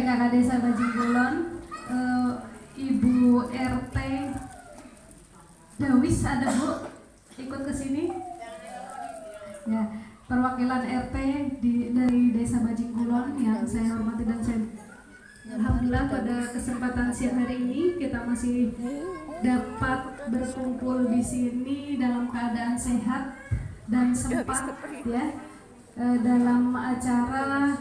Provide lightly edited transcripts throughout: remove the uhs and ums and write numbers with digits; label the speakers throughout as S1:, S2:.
S1: PKK Desa Bajingkulon, Ibu RT Dawis ada Bu ikut ke sini? Ya, perwakilan RT dari Desa Bajingkulon yang saya hormati dan saya alhamdulillah pada kesempatan siang hari ini kita masih dapat berkumpul di sini dalam keadaan sehat dan sempat ya dalam acara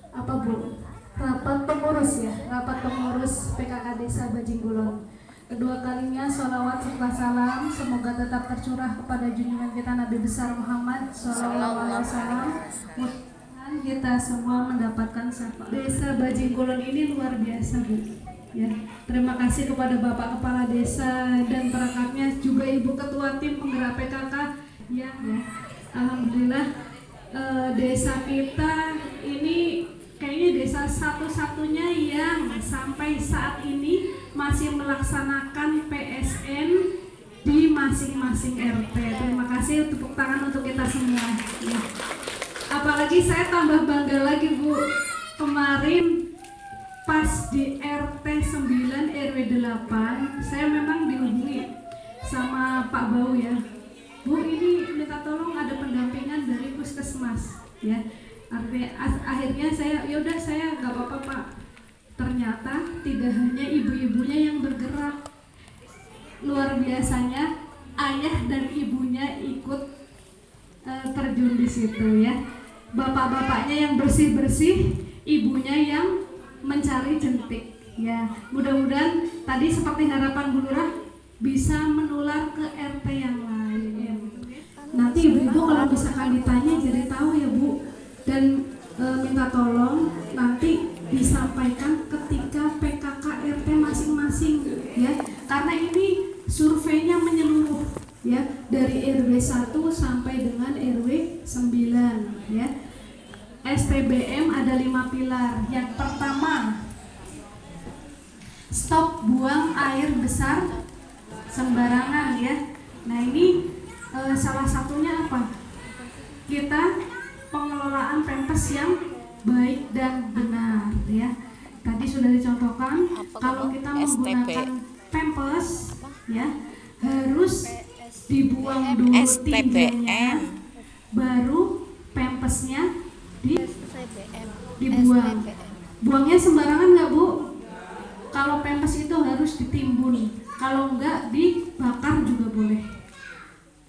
S1: apa Bu? Rapat pengurus ya, rapat pengurus PKK Desa Bajingkulon. Kedua kalinya sholawat serta salam semoga tetap tercurah kepada junjungan kita Nabi besar Muhammad Sallallahu Alaihi Wasallam. Kita semua mendapatkan syafaat. Desa Bajingkulon ini luar biasa Bu. Ya, terima kasih kepada Bapak Kepala Desa dan perangkatnya, juga Ibu Ketua Tim Penggerak PKK ya. Alhamdulillah desa kita ini kayaknya desa satu-satunya yang sampai saat ini masih melaksanakan PSN di masing-masing RT. Terima kasih, tepuk tangan untuk kita semua. Ya. Apalagi saya tambah bangga lagi Bu, kemarin pas di RT 9 RW 8 saya memang dihubungi sama Pak Bau ya, Bu ini minta tolong ada pendampingan dari puskesmas ya. Akhirnya saya yaudah saya nggak apa-apa Pak. Ternyata tidak hanya ibu-ibunya yang bergerak, luar biasanya ayah dan ibunya ikut terjun di situ ya. Bapak-bapaknya yang bersih-bersih, ibunya yang mencari jentik ya. Mudah-mudahan tadi seperti harapan Bu Lurah bisa menular ke RT yang lain. Nanti ibu-ibu kalau misalkan ditanya jadi tahu ya Bu, dan minta tolong nanti disampaikan ketika PKK RT masing-masing ya, karena ini surveinya menyeluruh ya, dari RW 1 sampai dengan RW 9 ya. STBM ada 5 pilar. Yang pertama, stop buang air besar sembarangan ya. Nah ini salah satunya apa? Kita pengelolaan pempes yang baik dan benar ya. Tadi sudah dicontohkan kalau kita menggunakan pempes ya harus dibuang dulu tinjanya, baru pempesnya dibuang. Buangnya sembarangan nggak Bu? Kalau pempes itu harus ditimbun, kalau enggak dibakar juga boleh.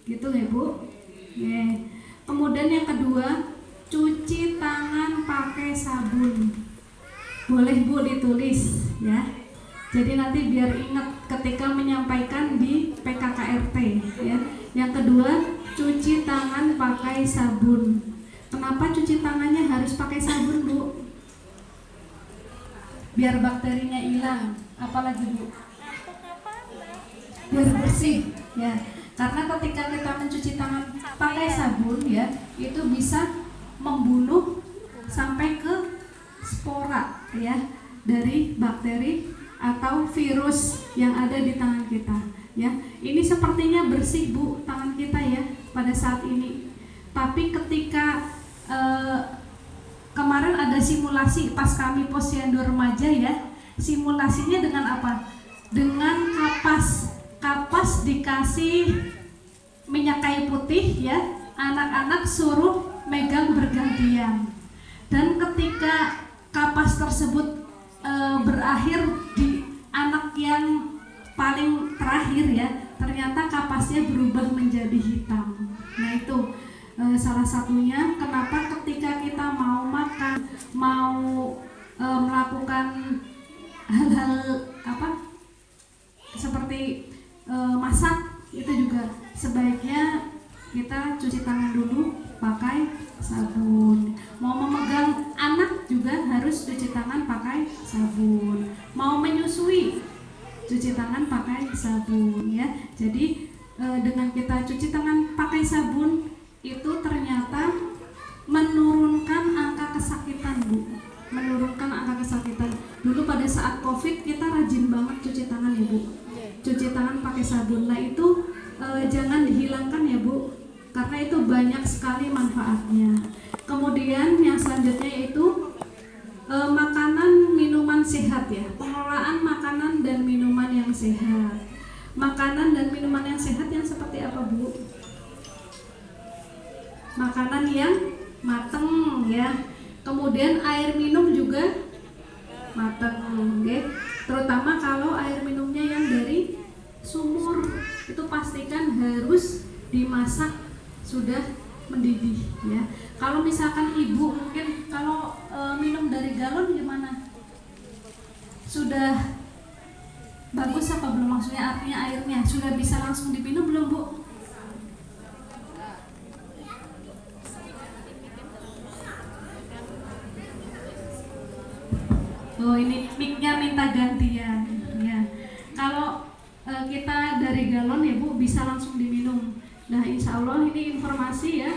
S1: Gitu ya Bu? Yeah. Kemudian yang kedua, cuci tangan pakai sabun. Boleh Bu ditulis ya. Jadi nanti biar ingat ketika menyampaikan di PKKRT ya. Yang kedua, cuci tangan pakai sabun. Kenapa cuci tangannya harus pakai sabun Bu? Biar bakterinya hilang. Apalagi Bu? Biar bersih ya. Karena ketika kita mencuci tangan pakai sabun ya, itu bisa membunuh sampai ke spora ya dari bakteri atau virus yang ada di tangan kita ya. Ini sepertinya bersih Bu tangan kita ya pada saat ini. Tapi ketika kemarin ada simulasi pas kami posyandu remaja ya, simulasinya dengan apa? Dengan kapas dikasih minyak kayu putih ya, anak-anak suruh megang bergantian, dan ketika kapas tersebut berakhir di anak yang paling terakhir ya, ternyata kapasnya berubah menjadi hitam. Nah itu salah satunya kenapa ketika kita mau makan, mau melakukan hal-hal apa seperti masak, itu juga sebaiknya kita cuci tangan dulu pakai sabun. Mau memegang anak juga harus cuci tangan pakai sabun. Mau menyusui, cuci tangan pakai sabun ya. Jadi dengan kita cuci tangan pakai sabun itu ternyata menurunkan angka kesakitan Bu. Menurunkan angka kesakitan. Dulu pada saat COVID kita rajin banget cuci tangan ya Bu. Cuci tangan pakai sabun. Nah itu jangan dihilangkan ya Bu, karena itu banyak sekali manfaatnya. Kemudian yang selanjutnya yaitu makanan, minuman minuman sehat ya, pengelolaan makanan dan minuman yang sehat. Makanan dan minuman yang sehat yang seperti apa, Bu? Makanan yang mateng ya. Kemudian air minum juga mateng, okay? Terutama kalau air minumnya yang dari sumur, itu pastikan harus dimasak sudah mendidih ya. Kalau misalkan ibu mungkin kalau minum dari galon gimana? Sudah bagus apa belum? Maksudnya artinya airnya sudah bisa langsung diminum belum, Bu? Oh, ini mic-nya minta gantian ya. Kalau kita dari galon ya, Bu, bisa langsung diminum. Nah, insya Allah ini informasi ya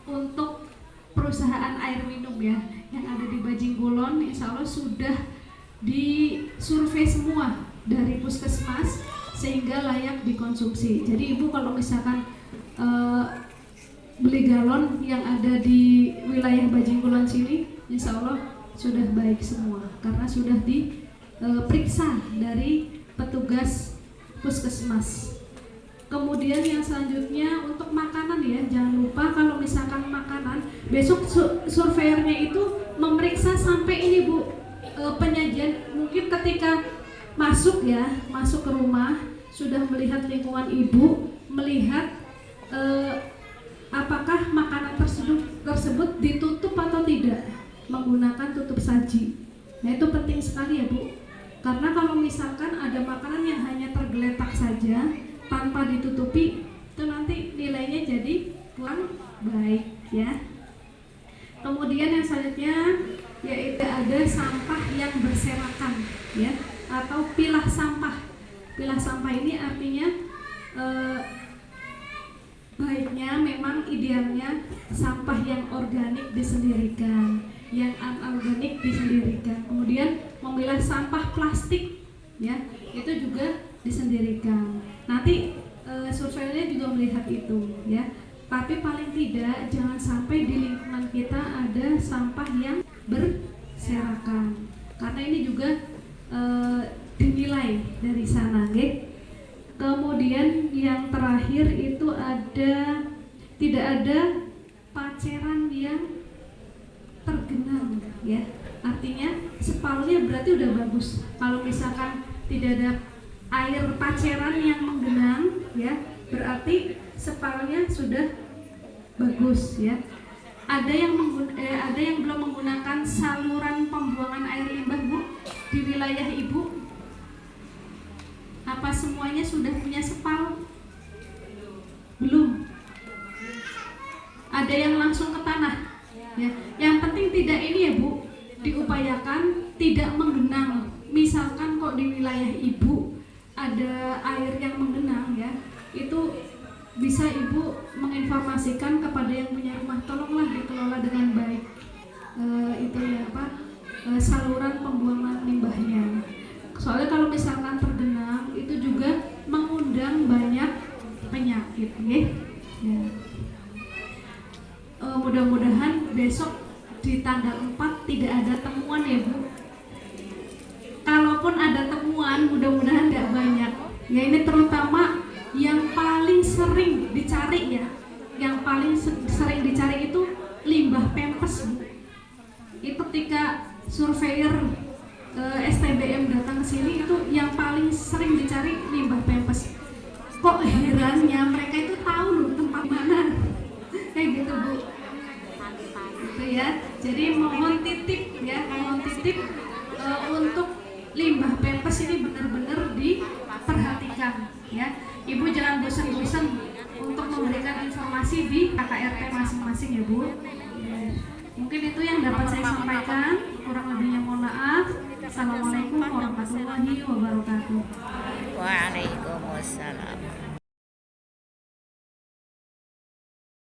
S1: untuk perusahaan air minum ya yang ada di Bajing Kulon, insya Allah sudah disurvei semua dari puskesmas sehingga layak dikonsumsi. Jadi ibu kalau misalkan beli galon yang ada di wilayah Bajing Kulon sini, insya Allah sudah baik semua karena sudah diperiksa dari petugas puskesmas. Kemudian yang selanjutnya untuk makanan ya, jangan lupa kalau misalkan makanan besok surveyornya itu memeriksa sampai ini, Bu, penyajian. Mungkin ketika masuk ke rumah sudah melihat lingkungan ibu, melihat apakah makanan tersebut ditutup atau tidak menggunakan tutup saji. Nah, itu penting sekali ya, Bu, karena kalau misalkan ada makanan yang hanya tergeletak saja tanpa ditutupi, itu nanti nilainya jadi kurang baik ya. Kemudian yang selanjutnya yaitu ada sampah yang berserakan ya, atau pilah sampah. Pilah sampah ini artinya baiknya memang idealnya sampah yang organik disendirikan, yang anorganik disendirikan. Kemudian memilah sampah plastik ya, itu juga disendirikan. Nanti surveinya juga melihat itu ya. Tapi paling tidak jangan sampai di lingkungan kita ada sampah yang berserakan, karena ini juga dinilai dari sana, okay? Kemudian yang terakhir itu tidak ada paceran yang tergenang ya, artinya spalnya berarti udah bagus. Kalau misalkan tidak ada air paceran yang menggenang ya, berarti spalnya sudah bagus ya. Ada yang belum menggunakan saluran pembuangan air limbah, Bu, di wilayah Ibu? Apa semuanya sudah punya spal? Belum. Ada yang langsung ke tanah ya. Yang penting tidak ini ya, Bu, diupayakan tidak menggenang. Misalkan kok di wilayah Ibu ada air yang menggenang ya, itu bisa Ibu menginformasikan kepada yang punya rumah, tolonglah dikelola dengan baik saluran pembuangan limbahnya. Soalnya kalau misalkan tergenang itu juga mengundang banyak penyakit ya. Mudah-mudahan besok di tanggal 4 tidak ada temuan ya, Bu. Kalaupun ada temuan mudah-mudahan tidak banyak ya. Ini terutama yang paling sering dicari ya, yang paling sering dicari itu limbah pempes, Bu. Itu ketika surveyor STBM datang ke sini, itu yang paling sering dicari limbah pempes. Kok herannya mereka itu tahu loh tempat mana kayak gitu, Bu. Gitu ya. Jadi mohon titip untuk limbah pempes ini benar-benar diperhatikan ya. Ibu jangan bosan-bosan untuk memberikan informasi di KKRT masing-masing ya, Bu. Mungkin itu yang dapat saya sampaikan. Kurang lebihnya mohon maaf. Assalamualaikum warahmatullahi wabarakatuh.
S2: Waalaikumsalam.